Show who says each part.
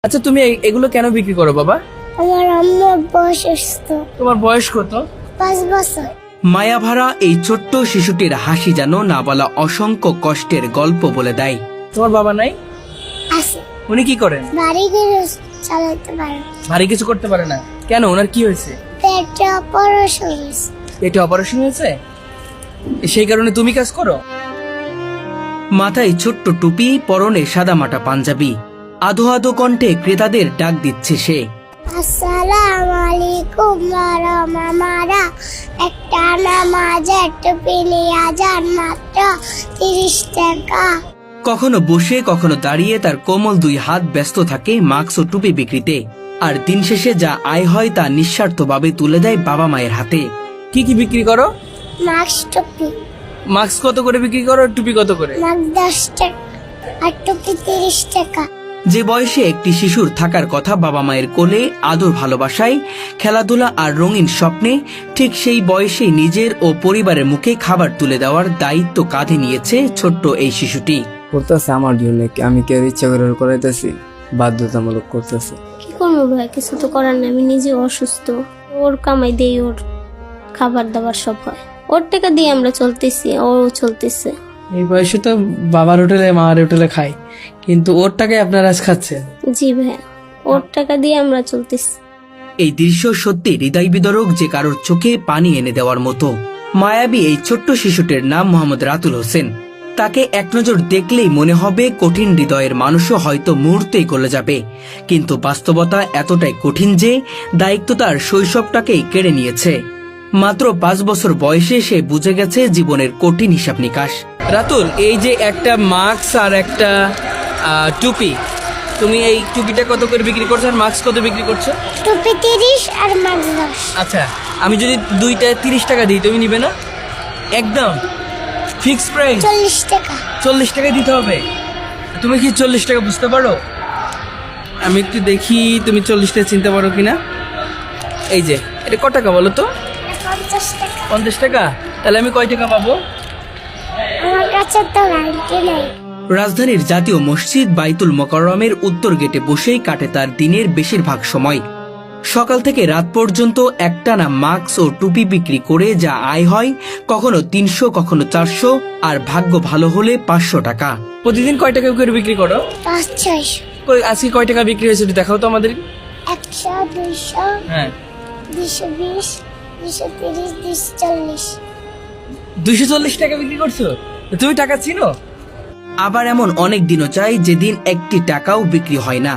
Speaker 1: আচ্ছা, তুমি এগুলো কেন বিক্রি করো বাবা?
Speaker 2: আমার আম্মুর বয়স অসুস্থ।
Speaker 1: তোমার বয়স কত?
Speaker 2: 5 বছর।
Speaker 3: মায়াভরা এই ছোট্ট শিশুটির হাসি যেন না বলা অসংখ্য কষ্টের গল্প বলে দেয়।
Speaker 1: তোমার বাবা নাই?
Speaker 2: আছে।
Speaker 1: উনি কি করেন?
Speaker 2: বাড়ি ঘর চালাতে পারে।
Speaker 1: ভারী কিছু করতে পারে না কেন? ওনার কি হয়েছে?
Speaker 2: পেটে অপারেশন হয়েছে।
Speaker 1: পেটে অপারেশন হয়েছে, সেই কারণে তুমি কাজ করো?
Speaker 3: মাথায় ছোট্ট টুপি, পরনে সাদামাটা পাঞ্জাবি, আধো আধো কণ্ঠে ক্রেতাদের ডাক দিচ্ছে সে।
Speaker 2: আসসালামু আলাইকুম মামারা, একটা নামাজের টুপি নিয়ে যান মাত্র 30 টাকা।
Speaker 3: কখনো বসে কখনো দাঁড়িয়ে তার কোমল দুই হাত ব্যস্ত থাকে মাস্ক ও টুপি বিক্রিতে। আর দিন শেষে যা আয় হয় তা নিঃস্বার্থভাবে তুলে দেয় বাবা মায়ের হাতে।
Speaker 1: কি কি বিক্রি করো?
Speaker 2: মাস্ক টুপি।
Speaker 1: মাস্ক কত করে বিক্রি করো? টুপি কত করে?
Speaker 2: মাস্ক 10 টাকা আর টুপি 30 টাকা।
Speaker 3: যে বয়সে একটি শিশুর থাকার কথা বাবা মায়ের কোলে, আদর ভালোবাসায়, খেলাধুলা আর রঙিন স্বপ্নে, ঠিক সেই বয়সে নিজের ও পরিবারের মুখে খাবার তুলে দেওয়ার দায়িত্ব কাঁধে নিয়েছে ছোট্ট এই শিশুটি।
Speaker 4: করতেছে আমার জন্য, আমি কি আর ইচ্ছা করে করাইতেছি? বাধ্যতামূলক করতেছে।
Speaker 5: কি করবো ভাই, কিছু তো করার নেই, আমি নিজে অসুস্থ। ওর কামাই দিয়ে ওর খাবার দাবার সব হয়, ওর টাকা দিয়ে আমরা চলতেছি, ও চলতেছে।
Speaker 1: এই বয়সে তো বাবার হোটেলে মার হোটেলে খাই, কিন্তু ওর টাকায় আপনারা আজ খাচ্ছেন।
Speaker 5: জি ভাই, ওর টাকা দিয়ে আমরা চলতেছি।
Speaker 3: এই দৃশ্য সত্যি হৃদয় বিদারক, যে কারোর চোখে পানি এনে দেওয়ার মতো। মায়াবী এই ছোট্ট শিশুটির নাম মোহাম্মদ রাতুল হোসেন। তাকে এক নজর দেখলেই মনে হবে কঠিন হৃদয়ের মানুষও হয়তো মুহূর্তেই গলে যাবে, কিন্তু বাস্তবতা এতটাই কঠিন যে দায়িত্ব তার শৈশবটাকেই কেড়ে নিয়েছে। মাত্র 5 বছর বয়সে সে বুঝে গেছে জীবনের কঠিন হিসাব নিকাশ।
Speaker 1: রাতুল, এই যে একটা মাস্ক আর একটা টুপি, তুমি এই টুপিটা কত করে বিক্রি করছো আর মাস্ক কত বিক্রি করছো?
Speaker 2: টুপি 30 আর মাস্ক 10।
Speaker 1: আচ্ছা, আমি যদি দুইটা 30 টাকা দিই তুমি নিবে না? একদম ফিক্স প্রাইস
Speaker 2: 40 টাকা।
Speaker 1: 40 টাকা দিতে হবে। তুমি কি 40 টাকা বুঝতে পারো? আমি একটু দেখি তুমি 40 টাকা চিনতে পারো কিনা। এই যে এটা কত টাকা বলো তো?
Speaker 2: 50 টাকা।
Speaker 1: 50 টাকা? তাহলে আমি কয় টাকা পাবো?
Speaker 2: আমার কাছে তো গাড়িতে নেই।
Speaker 3: রাজধানীর জাতীয় মসজিদ বাইতুল মোকাররমের উত্তর গেটে বসেই কাটে তার দিনের বেশিরভাগ সময়। সকাল থেকে রাত পর্যন্ত একটানা মাস্ক ও টুপি বিক্রি করে যা আয় হয় কখনো 300, কখনো 400, আর ভাগ্য ভালো হলে 500 টাকা।
Speaker 1: প্রতিদিন কয় টাকা করে বিক্রি করো?
Speaker 2: 500,
Speaker 1: আজকে কয় টাকা বিক্রি হয়েছে একটু দেখাও তো আমাদের।
Speaker 2: 100, 200,
Speaker 1: হ্যাঁ,
Speaker 2: 220, 230, 240।
Speaker 1: 240 টাকা বিক্রি করছো? তুমি টাকা চিনো?
Speaker 3: আবার এমন অনেক দিনও চাই যেদিন একটি টাকাও বিক্রি হয় না।